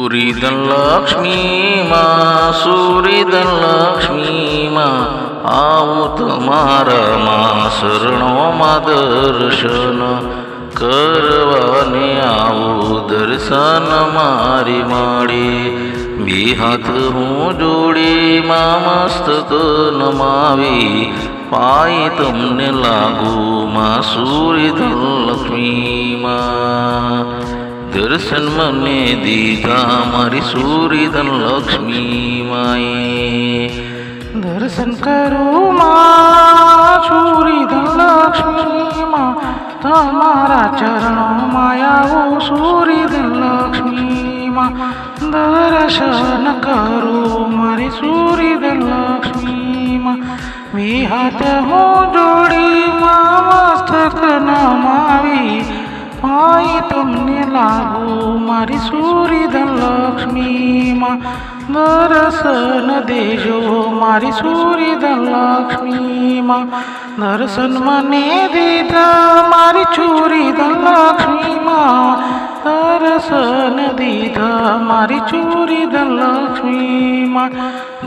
સુરીધનલક્ષ્મીમાં સુરીધનલક્ષ્મીમાં આવું તમારામાં શરણોમાં દર્શન કરવાને આવું દર્શન મારી માડી બે હાથ હું જોડી મસ્તક નમાવી પાય તમને લાગુ માં સુરીધનલક્ષ્મીમાં દર્શન મને દીધા મારી સુરીધનલક્ષ્મી માએ દર્શન કરું માં સુરીધનલક્ષ્મીમાં તમારા ચરણોમાં આવું સુરીધનલક્ષ્મીમાં દર્શન કરું મારી સુરીધનલક્ષ્મીમાં બે હાથ હું જોડી મસ્તક નમાવી પાય તમને લાગુ મારી સુરીધનલક્ષ્મીમાં દર્શન દેજો મારી સુરીધનલક્ષ્મીમાં દર્શન મને દીધા મારી સુરીધનલક્ષ્મીમાં દર્શન દીધા મારી સુરીધનલક્ષ્મીમાં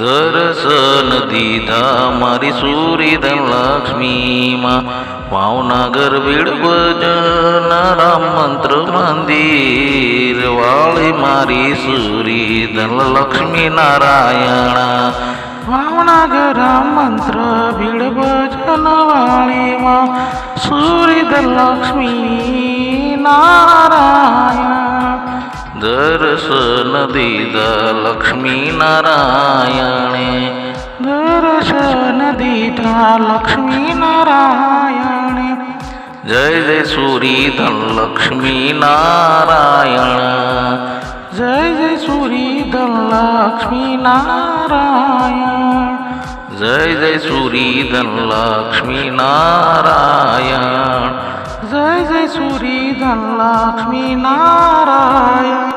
દર્શન દીધા મારી સુરીધનલક્ષ્મીમાં ભાવનગર બીડભજન રામ મંત્ર મંદિર વાળી મારી સુરીધનલક્ષ્મી નારાયણા ભાવનગર રામ મંત્ર બીડભજન વાળીમાં સુરીધનલક્ષ્મી નારાયણ દર્શન દીધા લક્ષ્મી નારાયણે દર્શન દીધા લક્ષ્મી નારાયણે જય જય સુરીધનલક્ષ્મી નારાયણ જય જય સુરીધનલક્ષ્મી નારાયણ જય જય સુરીધનલક્ષ્મી નારાયણ જય જય સુરીધનલક્ષ્મી નારાયણ.